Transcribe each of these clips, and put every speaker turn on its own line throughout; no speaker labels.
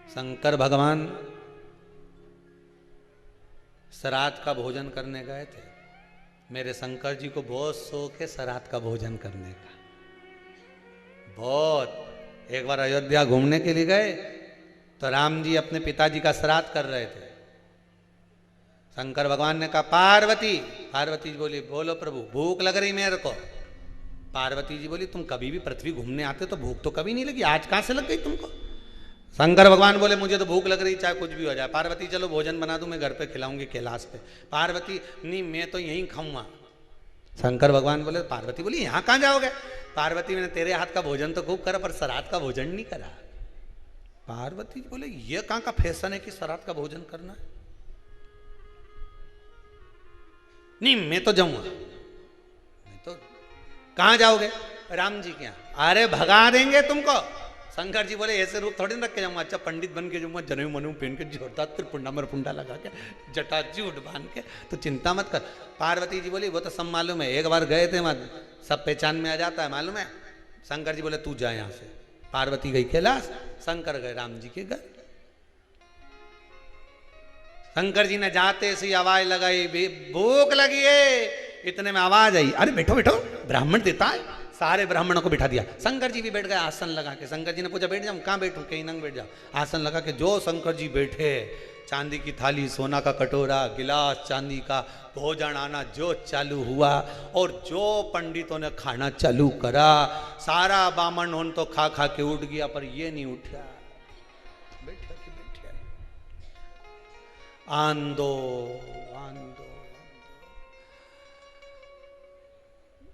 शंकर भगवान श्राद्ध का भोजन करने गए थे। मेरे शंकर जी को बहुत शौक है श्राद्ध का भोजन करने का, बहुत। एक बार अयोध्या घूमने के लिए गए तो राम जी अपने पिताजी का श्राद्ध कर रहे थे। शंकर भगवान ने कहा पार्वती, पार्वती जी बोली बोलो प्रभु भूख लग रही मेरे को। पार्वती जी बोली तुम कभी भी पृथ्वी घूमने आते तो भूख तो कभी नहीं लगी, आज कहां से लग गई तुमको? शंकर भगवान बोले मुझे तो भूख लग रही चाहे कुछ भी हो जाए। पार्वती चलो भोजन बना दूं, मैं घर पे खिलाऊंगी कैलाश पे। पार्वती नहीं मैं तो यहीं खाऊंगा। शंकर भगवान बोले, पार्वती बोली यहां कहां जाओगे? पार्वती मैंने तेरे हाथ का भोजन तो खूब करा पर श्राद्ध का भोजन नहीं करा। पार्वती बोले ये कहां का फैशन है कि श्राद्ध का भोजन करना है? नहीं मैं तो जाऊंगा। मैं तो कहां जाओगे? राम जी के यहां। अरे भगा देंगे तुमको। शंकर जी बोले ऐसे रूप थोड़ी रख के जाऊंगा, अच्छा पंडित बन के जाऊंगा, जनेऊ मनु पहन के जोरदार त्रिपुंडा मरपुंडा लगा के जटाजूट बांध के, तो चिंता मत कर। पार्वती जी बोली वो तो सब मालूम है, एक बार गए थे वहां सब पहचान में आ जाता है मालूम है। शंकर जी बोले तू जा यहां से। पार्वती गई कैलाश, शंकर गए राम जी के घर। शंकर जी ने जाते से आवाज लगाई भूख लगी है। इतने में आवाज आई अरे बैठो बैठो ब्राह्मण देता है। सारे ब्राह्मणों को बिठा दिया। शंकर जी भी बैठ गए आसन लगा के। शंकर जी ने पूछा बैठ जाऊं? कहां बैठूं? कहीं नंग बैठ जाओ। आसन लगा के जो शंकर जी बैठे, चांदी की थाली, सोना का कटोरा, गिलास चांदी का, भोजन आना जो चालू हुआ और जो पंडितों ने खाना चालू करा, सारा बामन होन तो खा खा के उठ गया पर ये नहीं उठा। बैठा के बैठा आंदो आंदो।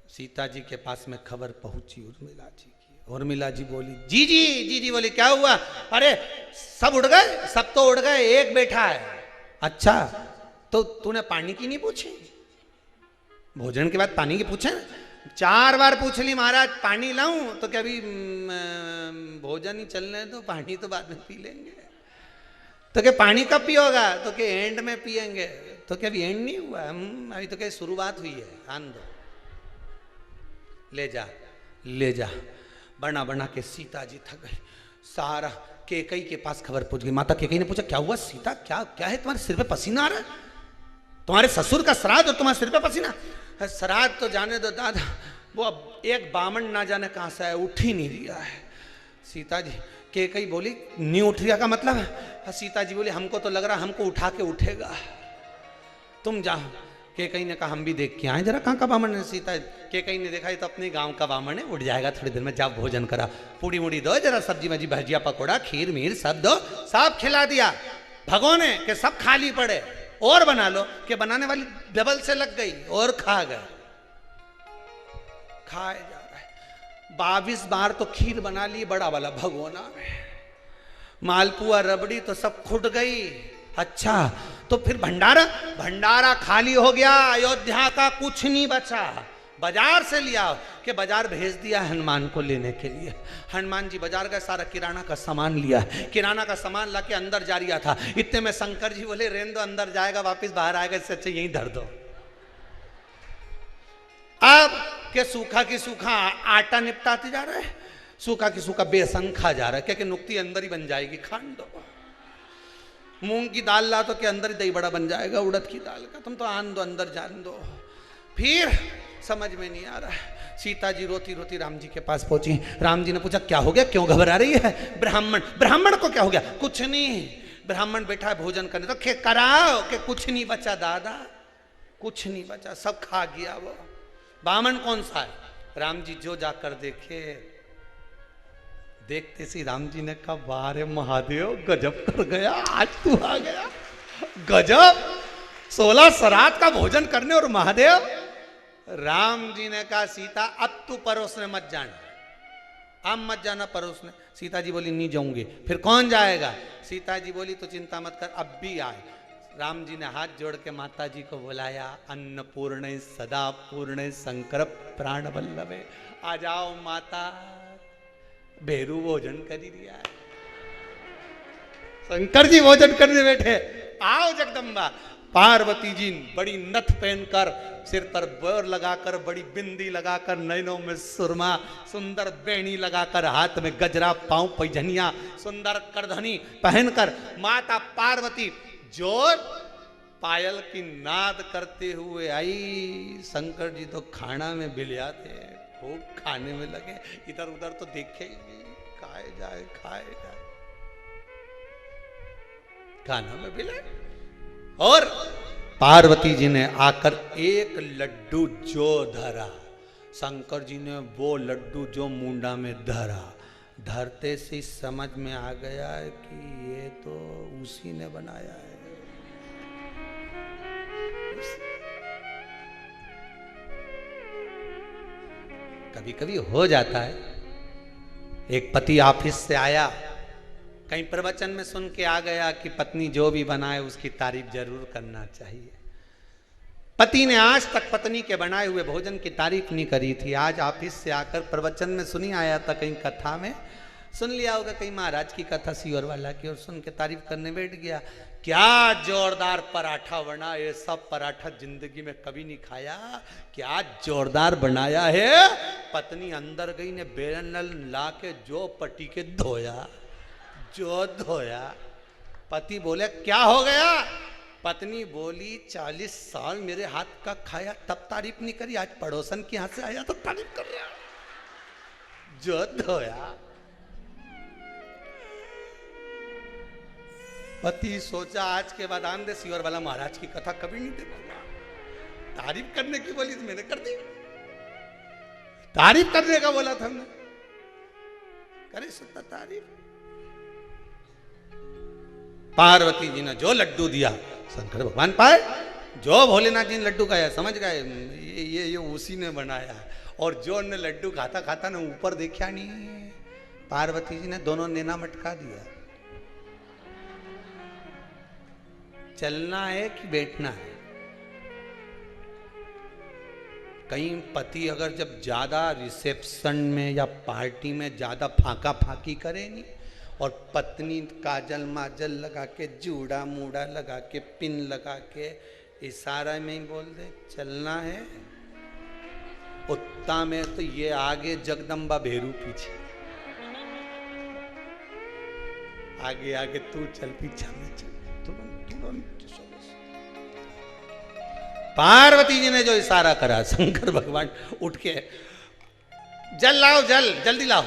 सीता जी के पास में खबर पहुंची उर्मिला जी की। उर्मिला जी बोली जी बोली क्या हुआ? अरे सब उड़ गए, सब तो उड़ गए, एक बैठा है। अच्छा तो तूने पानी की नहीं पूछी? भोजन के बाद पानी की पूछे? 4 बार पूछ ली महाराज पानी लाऊं तो क्या अभी भोजन ही चलने दो, पानी तो बाद में पी लेंगे। तो क्या पानी कब पियोगा? तो क्या एंड में पियेंगे। तो क्या अभी एंड नहीं हुआ, अभी तो क्या शुरुआत हुई है। आन दो, ले जा ले जा। बना बना के सीता जी थक गई। सारा केकई के पास खबर पहुंच गई। माता केकई ने पूछा क्या हुआ सीता, क्या क्या है तुम्हारे सिर पे पसीना आ रहा है? तुम्हारे ससुर का श्राद्ध और तुम्हारे सिर पे पसीना? श्राद्ध तो जाने दो दादा, वो अब एक बामन ना जाने कहां से है, उठ ही नहीं रहा है। सीता जी केकई बोली नहीं उठ रहा का मतलब? सीता जी बोली हमको तो लग रहा हमको उठा के उठेगा, तुम जाओ। केकई ने कहा हम भी देख के आए जरा कहाँ का बामन है। सीता केकई ने देखा ये तो अपने गांव का बामन है, उठ जाएगा थोड़ी देर में, जाओ भोजन करा, पूड़ी मुड़ी दो, जरा सब्जी मजी भजिया पकौड़ा खीर मीर सब दो। सब खिला दिया भगोने के, सब खाली पड़े और बना लो कि बनाने वाली डबल से लग गई और खा गए। खाए जा रहा है। 22 बार तो खीर बना ली बड़ा वाला भगोना में, मालपुआ रबड़ी तो सब खुट गई। अच्छा तो फिर भंडारा, भंडारा खाली हो गया, अयोध्या का कुछ नहीं बचा। बाजार से लिया कि बाजार भेज दिया हनुमान को लेने के लिए। हनुमान जी बाजार का सारा किराना का सामान लिया, किराना का सामान लाके अंदर जा रहा था। इतने में शंकर जी बोले रेन दो, अंदर जाएगा वापस बाहर आएगा, इससे अच्छा यहीं धर दो। अब के सूखा की सूखा आटा निपटाते जा रहा है, सूखा की सूखा बेसन खा जा रहा है, क्योंकि नुक्ति अंदर ही बन जाएगी। खान दो। मूंग की दाल ला तो के अंदर ही दही बड़ा बन जाएगा, उड़द की दाल का, तुम तो आन दो अंदर जान दो। फिर समझ में नहीं आ रहा है। सीता जी रोती रोती राम जी के पास पहुंची। राम जी ने पूछा क्या हो गया, क्यों घबरा रही है? ब्राह्मण, ब्राह्मण को क्या हो गया? कुछ नहीं, ब्राह्मण बैठा है भोजन करने, तो कराओ कि कुछ नहीं बचा दादा, कुछ नहीं बचा, सब खा गया वो। बामन कौन सा है? राम जी जो जाकर देखे, देखते सी राम जी ने कहा वाह महादेव गजब कर गया, आज तू आ गया, गजब 16 श्राद्ध का भोजन करने और महादेव। राम जी ने कहा सीता अब तू परोसने मत जाना, अब मत जाना परोसने। सीता जी बोली नहीं जाऊंगी। फिर कौन जाएगा? सीता जी बोली तो चिंता मत कर अब भी आए। राम जी ने हाथ जोड़ के माता जी को बुलाया, अन्नपूर्ण सदा पूर्ण शंकर प्राण वल्लभे, आ जाओ माता, भेरू भोजन कर ही दिया है। शंकर जी भोजन करने बैठे, आओ जगदम्बा। पार्वती जी बड़ी नथ पहनकर, सिर पर बोर लगाकर, बड़ी बिंदी लगाकर, नैनों में सुरमा, सुंदर बेणी लगाकर, हाथ में गजरा, पांव पैजनिया, सुंदर करधनी पहनकर माता पार्वती जोर पायल की नाद करते हुए आई। शंकर जी तो खाना में बिलिया थे, खूब खाने में लगे, इधर उधर तो देखे ही नहीं, खाए जाए खाए जाए, खाना में बिले। और पार्वती जी ने आकर एक लड्डू जो धरा, शंकर जी ने वो लड्डू जो मुंडा में धरा, धरते से समझ में आ गया कि ये तो उसी ने बनाया है। कभी कभी हो जाता है, एक पति ऑफिस से आया, कहीं प्रवचन में सुन के आ गया कि पत्नी जो भी बनाए उसकी तारीफ जरूर करना चाहिए। पति ने आज तक पत्नी के बनाए हुए भोजन की तारीफ नहीं करी थी, आज ऑफिस से आकर प्रवचन में सुनी आया था, कहीं कथा में सुन लिया होगा, कहीं महाराज की कथा सीवर वाला की, और सुन के तारीफ करने बैठ गया। क्या जोरदार पराठा बना, ये सब पराठा जिंदगी में कभी नहीं खाया, क्या जोरदार बनाया है। पत्नी अंदर गई ने बेलन ला के जो पटी के धोया, जो धोया। पति बोले क्या हो गया। पत्नी बोली 40 साल मेरे हाथ का खाया तब तारीफ नहीं करी, आज पड़ोसन के हाथ से आया तो तारीफ कर रहा, जो धोया। पति सोचा आज के बाद आंदे सीवर वाला महाराज की कथा कभी नहीं देखूंगा, तारीफ करने की बोली तो मैंने कर दी, तारीफ करने का बोला था हमने, करे सकता तारीफ। पार्वती जी ने जो लड्डू दिया शंकर भगवान पाए, जो भोलेनाथ जी ने लड्डू खाया समझ गए ये उसी ने बनाया है। और जो ने लड्डू खाता खाता ने ऊपर देखा नहीं, पार्वती जी ने दोनों नेना मटका दिया। चलना है कि बैठना है। कहीं पति अगर जब ज्यादा रिसेप्शन में या पार्टी में ज्यादा फाका फाकी करे नहीं, और पत्नी काजल माजल लगा के, जूड़ा मूड़ा लगा के, पिन लगा के, इशारा में ही बोल दे चलना है, उत्ता में तो ये आगे जगदम्बा भेरू पीछे, आगे आगे तू चल पीछा में चल, तुरंत पार्वती जी ने जो इशारा करा, शंकर भगवान उठ के जल लाओ, जल जल्दी लाओ।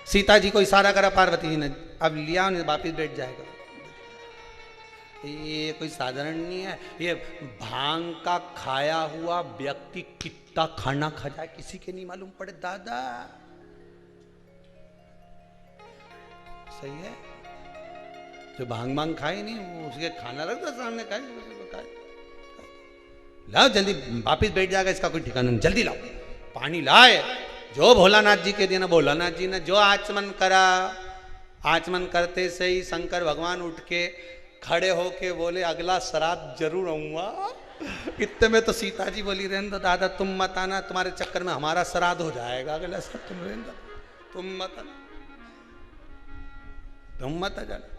सीता जी को इशारा करा पार्वती जी ने, अब लिया नहीं वापिस बैठ जाएगा। ये कोई साधारण नहीं है, ये भांग का खाया हुआ व्यक्ति कितना खाना खा जाए किसी के नहीं मालूम पड़े दादा। सही है, जो भांग भांग खाए नहीं वो उसके खाना रख दो सामने, खाए लाओ जल्दी वापिस बैठ जाएगा, इसका कोई ठिकाना नहीं, जल्दी लाओ। पानी लाए, जो भोलानाथ जी के देना, भोलानाथ जी ने जो आचमन करा, आचमन करते से ही शंकर भगवान उठ के खड़े होके बोले अगला श्राद्ध जरूर आऊंगा। इतने में तो सीता जी बोली रहने दो दादा, तुम मत आना, तुम्हारे चक्कर में हमारा श्राद्ध हो जाएगा, अगला श्राद्ध तुम रहने दो, तुम मत आना, तुम मत आ जाना।